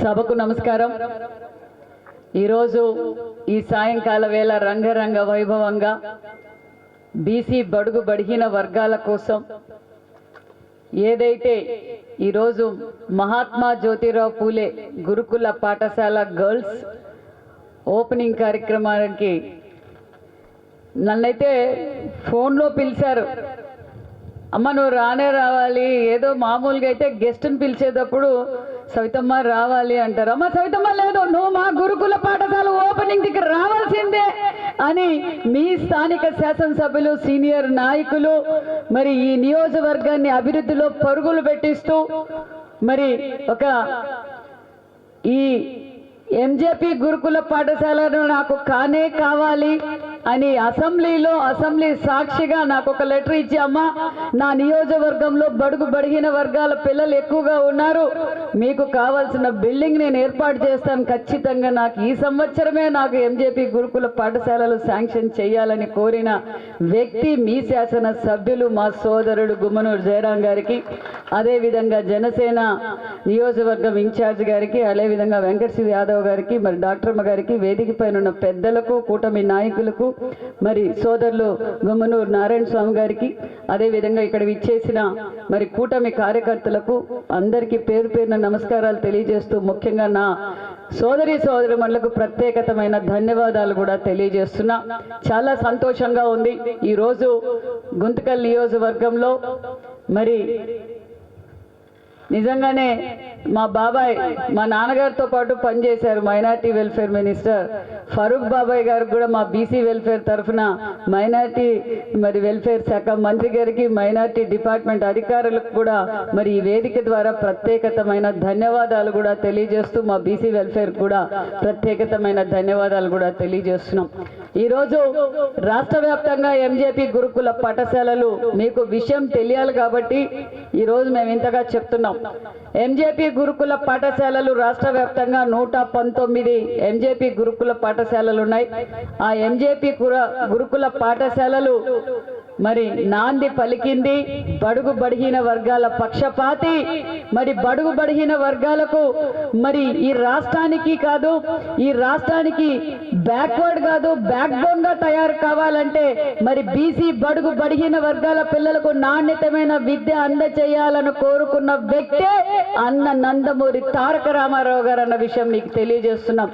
సభకు నమస్కారం. ఈరోజు ఈ సాయంకాల వేళ రంగరంగ వైభవంగా బీసీ బడుగు బడిగిన వర్గాల కోసం ఏదైతే ఈరోజు మహాత్మా జ్యోతిరావు పూలే గురుకుల పాఠశాల గర్ల్స్ ఓపెనింగ్ కార్యక్రమానికి నన్నైతే ఫోన్లో పిలిచారు. అమ్మ నువ్వు రానే రావాలి, ఏదో మామూలుగా అయితే గెస్ట్ని పిలిచేటప్పుడు సవితమ్మ రావాలి అంటారు. అమ్మ సవితమ్మ లేదు, నువ్వు మా గురుకుల పాఠశాల ఓపెనింగ్కి రావాల్సిందే అని మీ స్థానిక శాసనసభ్యులు సీనియర్ నాయకులు మరి ఈ నియోజకవర్గాన్ని అభివృద్ధిలో పరుగులు పెట్టిస్తూ మరి ఒక ఈ ఎంజేపీ గురుకుల పాఠశాలను నాకు కానే కావాలి అని అసెంబ్లీ సాక్షిగా నాకు ఒక లెటర్ ఇచ్చి, అమ్మ నా నియోజకవర్గంలో బడుగు బడిగిన వర్గాల పిల్లలు ఎక్కువగా ఉన్నారు, మీకు కావాల్సిన బిల్డింగ్ నేను ఏర్పాటు చేస్తాను, ఖచ్చితంగా నాకు ఈ సంవత్సరమే నాకు ఎంజేపీ గురుకుల పాఠశాలలు శాంక్షన్ చేయాలని కోరిన వ్యక్తి మీ శాసన సభ్యులు మా సోదరుడు గుమ్మనూరు జయరాం గారికి, అదేవిధంగా జనసేన నియోజకవర్గం ఇన్ఛార్జ్ గారికి, అదేవిధంగా వెంకటశివ యాదవ్ గారికి, మరి డాక్టర్మ గారికి, వేదిక పైన ఉన్న పెద్దలకు, కూటమి నాయకులకు, మరి సోదరులు గుమ్మనూరు నారాయణ స్వామి గారికి, అదేవిధంగా ఇక్కడ విచ్చేసిన మరి కూటమి కార్యకర్తలకు అందరికీ పేరు పేరున నమస్కారాలు తెలియజేస్తూ ముఖ్యంగా నా సోదరిమణులకు ప్రత్యేకమైన ధన్యవాదాలు కూడా తెలియజేస్తున్నా. చాలా సంతోషంగా ఉంది. ఈరోజు గుంతకల్ నియోజకవర్గంలో మరి నిజంగానే మా బాబాయ్ మా నాన్నగారితో పాటు పనిచేశారు మైనార్టీ వెల్ఫేర్ మినిస్టర్ ఫరూక్ బాబాయ్ గారు కూడా మా బీసీ వెల్ఫేర్ తరఫున మైనార్టీ మరి వెల్ఫేర్ శాఖ మంత్రి గారికి, మైనార్టీ డిపార్ట్మెంట్ అధికారులకు కూడా మరి ఈ వేదిక ద్వారా ప్రత్యేకమైన ధన్యవాదాలు కూడా తెలియజేస్తూ మా బీసీ వెల్ఫేర్ కూడా ప్రత్యేకమైన ధన్యవాదాలు కూడా తెలియజేస్తున్నాం. ఈరోజు రాష్ట్ర వ్యాప్తంగా ఎంజేపీ గురుకుల పాఠశాలలు మీకు విషయం తెలియాలి కాబట్టి ఈరోజు మేము ఇంతగా చెప్తున్నాం. ఎంజేపీ గురుకుల పాఠశాలలు రాష్ట్ర వ్యాప్తంగా 119 ఎంజేపీ గురుకుల పాఠశాలలు ఉన్నాయి. ఆ ఎంజేపీ గురుకుల పాఠశాలలు మరి నాంది పలికింది బడుగు బడిగిన వర్గాల పక్షపాతి, మరి బడుగు బడిగిన వర్గాలకు మరి ఈ రాష్ట్రానికి కాదు, ఈ రాష్ట్రానికి బ్యాక్వర్డ్ కాదు బ్యాక్ బోన్ గా తయారు కావాలంటే మరి బీసీ బడుగు బడిగిన వర్గాల పిల్లలకు నాణ్యతమైన విద్య అందజేయాలని కోరుకున్న వ్యక్తే అన్న నందమూరి తారక రామారావు గారు అన్న విషయం మీకు తెలియజేస్తున్నాం.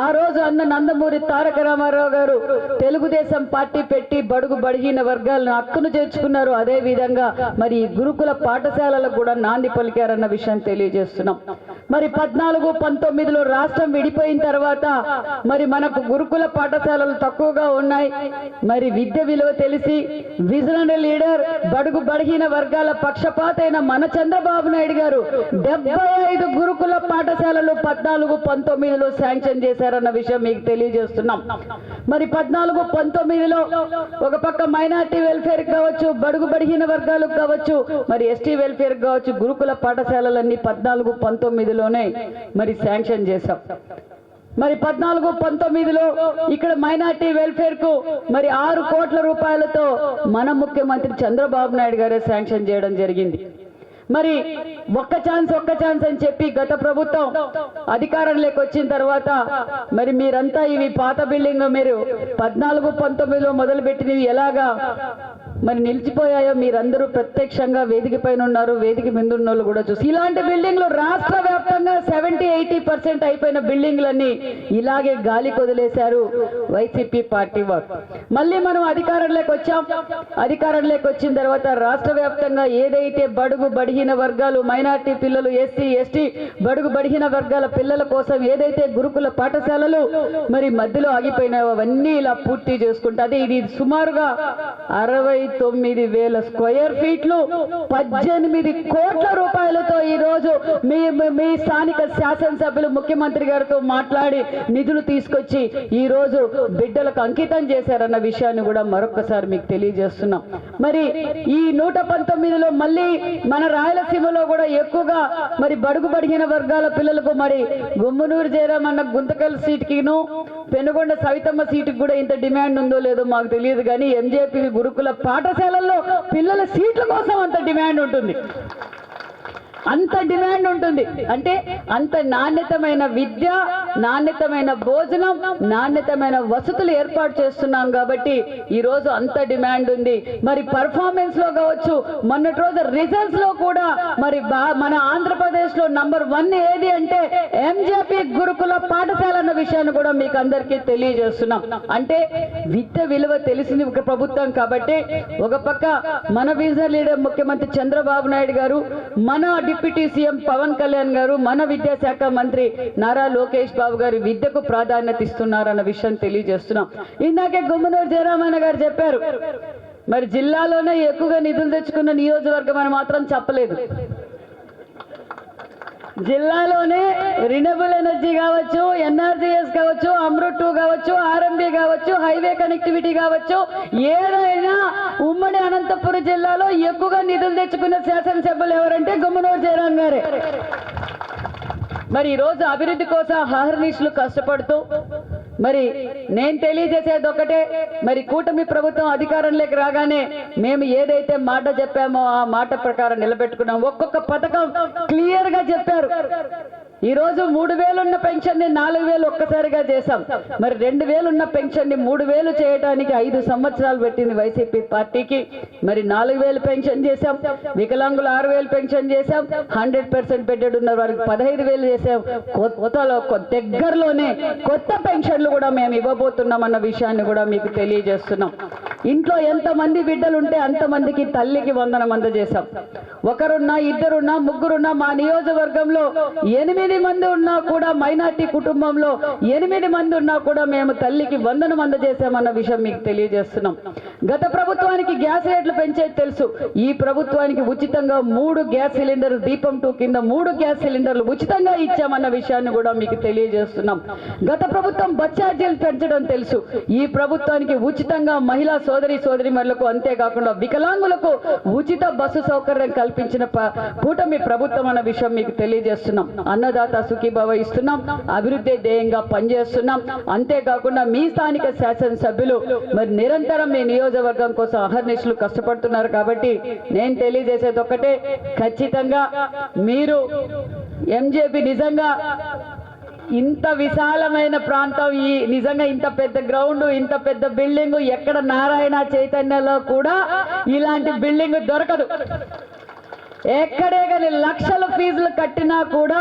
ఆ రోజు అన్న నందమూరి తారక రామారావు గారు తెలుగుదేశం పార్టీ పెట్టి బడుగు బడిగిన వర్గాలను హక్కును చేర్చుకున్నారు. అదే విధంగా మరి గురుకుల పాఠశాలలకు కూడా నాంది పలికారన్న విషయం తెలియజేస్తున్నాం. మరి 14-19లో రాష్ట్రం విడిపోయిన తర్వాత మరి మనకు గురుకుల పాఠశాలలు తక్కువగా ఉన్నాయి. మరి విద్య విలువ తెలిసి విజనరీ లీడర్ బడుగు బడిగిన వర్గాల పక్షపాతైన మన చంద్రబాబు నాయుడు గారు 75 గురుకుల పాఠశాలలు 14-19లో శాంక్షన్ చేశారన్న విషయం మీకు తెలియజేస్తున్నాం. మరి 14-19లో ఒక పక్క మైనార్టీ వెల్ఫేర్ కావచ్చు, బడుగు బడిగిన వర్గాలకు కావచ్చు, మరి ఎస్టీ వెల్ఫేర్ కావచ్చు, గురుకుల పాఠశాలలన్నీ 14-19లోనే మరి శాంక్షన్ చేశాం. మరి 14-19లో ఇక్కడ మైనార్టీ వెల్ఫేర్ కు మరి 6 కోట్ల రూపాయలతో మన ముఖ్యమంత్రి చంద్రబాబు నాయుడు గారే శాంక్షన్ చేయడం జరిగింది. మరి ఒక్క ఛాన్స్ అని చెప్పి గత ప్రభుత్వం అధికారంలోకి వచ్చిన తర్వాత మరి మీరంతా ఇవి పాత బిల్డింగ్ మీరు 14-19లో మొదలుపెట్టినవి ఎలాగా మరి నిలిచిపోయాయో మీరందరూ ప్రత్యక్షంగా వేదిక పైన ఉన్నారు, వేదిక మీద ఉన్న వాళ్ళు కూడా చూసి ఇలాంటి బిల్డింగ్లు రాష్ట్ర వ్యాప్తంగా 70-80% అయిపోయిన బిల్డింగ్లన్నీ ఇలాగే గాలి కొదిలేశారు వైసీపీ పార్టీ వారు. మళ్ళీ మనం అధికారంలోకి వచ్చాం. అధికారంలోకి వచ్చిన తర్వాత రాష్ట్ర వ్యాప్తంగా ఏదైతే బడుగు బడిగిన వర్గాలు, మైనార్టీ పిల్లలు, ఎస్సీ ఎస్టీ బడుగు బడిగిన వర్గాల పిల్లల కోసం ఏదైతే గురుకుల పాఠశాలలు మరి మధ్యలో ఆగిపోయినాయో అవన్నీ ఇలా పూర్తి చేసుకుంటే ఇది సుమారుగా 69,000 స్క్వేర్ ఫీట్లు 18 కోట్ల రూపాయలతో ఈ రోజు మీ స్థానిక శాసనసభ్యులు ముఖ్యమంత్రి గారితో మాట్లాడి నిధులు తీసుకొచ్చి ఈ రోజు బిడ్డలకు అంకితం చేశారన్న విషయాన్ని కూడా మరొకసారి మీకు తెలియజేస్తున్నాం. మరి ఈ 119లో మళ్ళీ మన రాయలసీమలో కూడా ఎక్కువగా మరి బడుగు బడిగిన వర్గాల పిల్లలకు మరి గుమ్మనూరు జయరాం అన్న గుంతకల్ సీటుకిను పెనుగొండ సవితమ్మ సీటుకి కూడా ఇంత డిమాండ్ ఉందో లేదో మాకు తెలియదు, కానీ ఎంజేపీ గురుకుల పాఠశాలల్లో పిల్లల సీట్ల కోసం అంత డిమాండ్ ఉంటుంది. అంత డిమాండ్ ఉంటుంది. అంటే అంత నాణ్యతమైన విద్య, నాణ్యతమైన భోజనం, నాణ్యతమైన వసతులు ఏర్పాటు చేస్తున్నాం కాబట్టి ఈరోజు అంత డిమాండ్ ఉంది. మరి పర్ఫార్మెన్స్ లో కావచ్చు, మొన్నటి రోజు రిజల్ట్స్ లో కూడా మరి మన ఆంధ్రప్రదేశ్ లో నంబర్ 1 ఏది అంటే ఎంజేపీ గురుకుల పాఠశాల అన్న విషయాన్ని కూడా మీకు అందరికీ తెలియజేస్తున్నాం. అంటే విద్య విలువ తెలిసింది ఒక ప్రభుత్వం కాబట్టి ఒక పక్క మన విజనరీ లీడర్ ముఖ్యమంత్రి చంద్రబాబు నాయుడు గారు, మన డిప్యూటీ సీఎం పవన్ కళ్యాణ్ గారు, మన విద్యాశాఖ మంత్రి నారా లోకేష్ బాబు గారు విద్యకు ప్రాధాన్యత ఇస్తున్నారన్న విషయం తెలియజేస్తున్నాం. ఇందాకే గుమ్మనూరు జయరామన్న గారు చెప్పారు, మరి జిల్లాలోనే ఎక్కువగా నిధులు తెచ్చుకున్న నియోజకవర్గం అని మాత్రం చెప్పలేదు. జిల్లాలోనే రినబుల్ ఎనర్జీ కావచ్చు, ఎన్ఆర్జీఎస్ కావచ్చు, అమృత్ 2 కావచ్చు, ఆర్ఎంబీ కావచ్చు, హైవే కనెక్టివిటీ కావచ్చు, ఏదైనా ఉమ్మడి అనంతపురం జిల్లాలో ఎక్కువగా నిధులు తెచ్చుకున్న శాసనసభ్యులు ఎవరంటే గుమ్మనూరు జయరాం గారే. మరి ఈరోజు అభివృద్ధి కోసం అహర్నిశలు కష్టపడుతూ మరి నేను తెలియజేసేది ఒకటే, మరి కూటమి ప్రభుత్వం అధికారంలోకి రాగానే మేము ఏదైతే మాట చెప్పామో ఆ మాట ప్రకారం నిలబెట్టుకున్నాం. ఒక్కొక్క పథకం క్లియర్ గా చెప్పారు. ఈ రోజు 3,000 ఉన్న పెన్షన్ ని 4,000 ఒక్కసారిగా చేశాం. మరి 2,000 ఉన్న పెన్షన్ ని 3,000 చేయడానికి 5 సంవత్సరాలు పెట్టింది వైసీపీ పార్టీకి. మరి 4,000 పెన్షన్ చేశాం, వికలాంగులు 6,000 పెన్షన్ చేశాం, 100% బెడ్డెడ్ ఉన్న వారికి 15,000 చేశాం. కొత్తలో దగ్గరలోనే కొత్త పెన్షన్లు కూడా మేము ఇవ్వబోతున్నాం అన్న విషయాన్ని కూడా మీకు తెలియజేస్తున్నాం. ఇంట్లో ఎంతమంది బిడ్డలు ఉంటే అంతమందికి తల్లికి 100 మంది చేశాం. ఒకరున్నా, ఇద్దరున్నా, ముగ్గురున్నా, మా నియోజకవర్గంలో 8 మంది ఉన్నా కూడా, మైనార్టీ కుటుంబంలో 8 మంది ఉన్నా కూడా మేము తల్లికి 100 మంది చేశామన్న విషయం మీకు తెలియజేస్తున్నాం. గత ప్రభుత్వానికి గ్యాస్ రేట్లు పెంచేది తెలుసు. ఈ ప్రభుత్వానికి ఉచితంగా 3 గ్యాస్ సిలిండర్లు, దీపం 2 కింద 3 గ్యాస్ సిలిండర్లు ఉచితంగా ఇచ్చామన్న విషయాన్ని కూడా మీకు తెలియజేస్తున్నాం. గత ప్రభుత్వం బస్ ఛార్జీలు పెంచడం తెలుసు. ఈ ప్రభుత్వానికి ఉచితంగా మహిళా సోదరిమణులకు, అంతేకాకుండా వికలాంగులకు ఉచిత బస్సు సౌకర్యం కల్పించిన కూటమి ప్రభుత్వం అన్న విషయం మీకు తెలియజేస్తున్నాం. అన్నదాత సుఖీభవ ఇస్తున్నాం, అభివృద్ధి ధ్యేయంగా పనిచేస్తున్నాం. అంతేకాకుండా మీ స్థానిక శాసనసభ్యులు మరి నిరంతరం మీ నియోజకవర్గం కోసం అహర్నిశలు కష్టపడుతున్నారు. కాబట్టి నేను తెలియజేసేది ఒకటే, ఖచ్చితంగా మీరు ఎంజేపీ నిజంగా ఇంత విశాలమైన ప్రాంతం, ఈ నిజంగా ఇంత పెద్ద గ్రౌండ్, ఇంత పెద్ద బిల్డింగ్ ఎక్కడ నారాయణ చైతన్యలో కూడా ఇలాంటి బిల్డింగ్ దొరకదు. ఎక్కడే కానీ లక్షల ఫీజులు కట్టినా కూడా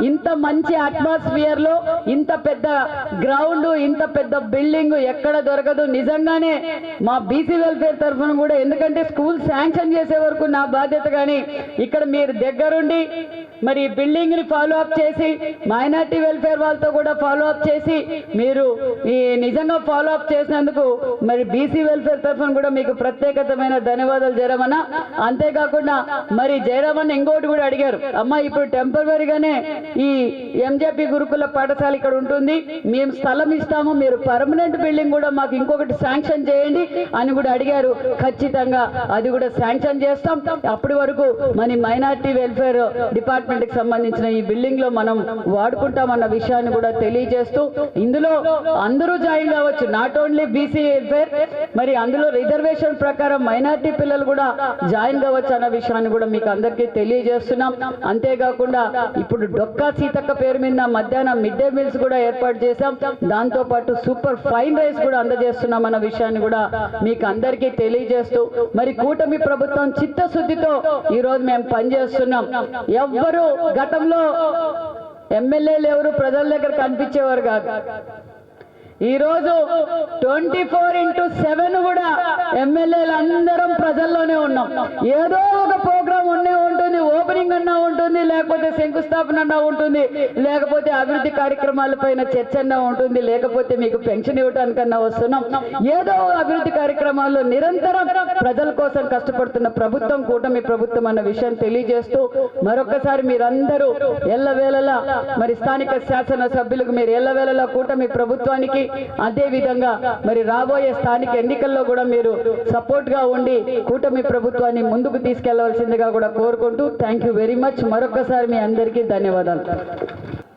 ఇంత మంచి అట్మాస్ఫియర్ లో ఇంత పెద్ద గ్రౌండ్, ఇంత పెద్ద బిల్డింగ్ ఎక్కడ దొరకదు. నిజంగానే మా బీసీ వెల్ఫేర్ తరఫున కూడా, ఎందుకంటే స్కూల్ శాంక్షన్ చేసే వరకు నా బాధ్యత, కానీ ఇక్కడ మీరు దగ్గరుండి మరి బిల్డింగ్ ని ఫాలో అప్ చేసి, మైనార్టీ వెల్ఫేర్ వాళ్ళతో కూడా ఫాలో అప్ చేసి, మీరు ఈ నిజంగా ఫాలో అప్ చేసినందుకు మరి బీసీ వెల్ఫేర్ తరఫున కూడా మీకు ప్రత్యేకమైన ధన్యవాదాలు జయరామన్న. అంతేకాకుండా మరి జయరామన్న ఇంకోటి కూడా అడిగారు, అమ్మ ఇప్పుడు టెంపరీగానే ఈ ఎంజేపీ గురుకుల పాఠశాల ఇక్కడ ఉంటుంది, మేము స్థలం ఇస్తాము, మీరు పర్మనెంట్ బిల్డింగ్ కూడా మాకు ఇంకొకటి శాంక్షన్ చేయండి అని కూడా అడిగారు. ఖచ్చితంగా అది కూడా శాంక్షన్ చేస్తాం. అప్పటి వరకు మన మైనార్టీ వెల్ఫేర్ డిపార్ట్మెంట్ కి సంబంధించిన ఈ బిల్డింగ్ లో మనం వాడుకుంటామన్న విషయాన్ని కూడా తెలియజేస్తూ, ఇందులో అందరూ జాయిన్ కావచ్చు, నాట్ ఓన్లీ బీసీ వెల్ఫేర్, మరి అందులో రిజర్వేషన్ ప్రకారం మైనార్టీ పిల్లలు కూడా జాయిన్ కావచ్చు అన్న విషయాన్ని కూడా మీకు అందరికీ తెలియజేస్తున్నాం. అంతేకాకుండా ఇప్పుడు డొక్కా సీతక్క పేరు మీద మధ్యాహ్నం మిడ్ డే మీల్స్ కూడా ఏర్పాటు చేశాం. దాంతో పాటు సూపర్ ఫైన్ రైస్ కూడా అందజేస్తున్నాం అన్న విషయాన్ని కూడా మీకు అందరికీ తెలియజేస్తూ, మరి కూటమి ప్రభుత్వం చిత్తశుద్ధితో ఈ రోజు మేము పనిచేస్తున్నాం. ఎవ్వరు గతంలో ఎమ్మెల్యేలు ఎవరు ప్రజల దగ్గర కనిపించేవారు కాదు. ఈ రోజు 24/7 కూడా ఎమ్మెల్యేలు అందరం ప్రజల్లోనే ఉన్నాం. ఏదో ఒక ప్రోగ్రాం ఉంటుంది, ఓపెనింగ్ అన్నా ఉంటుంది, లేకపోతే శంకుస్థాపన అన్నా ఉంటుంది, లేకపోతే అభివృద్ధి కార్యక్రమాలపైన చర్చ అన్నా ఉంటుంది, లేకపోతే మీకు పెన్షన్ ఇవ్వడానికన్నా వస్తున్నాం. ఏదో అభివృద్ధి కార్యక్రమాల్లో నిరంతరం ప్రజల కోసం కష్టపడుతున్న ప్రభుత్వం కూటమి ప్రభుత్వం అన్న విషయం తెలియజేస్తూ, మరొకసారి మీరందరూ ఎల్లవేళలా మరి స్థానిక శాసన సభ్యులకు మీరు ఎల్లవేళలా కూటమి ప్రభుత్వానికి, అదే విధంగా మరి రాబోయే స్థానిక ఎన్నికల్లో కూడా మీరు సపోర్ట్ గా ఉండి కూటమి ప్రభుత్వాన్ని ముందుకు తీసుకెళ్లవలసిందిగా కూడా కోరుకుంటూ, థ్యాంక్ యూ వెరీ మచ్. మరొకసారి మీ అందరికీ ధన్యవాదాలు.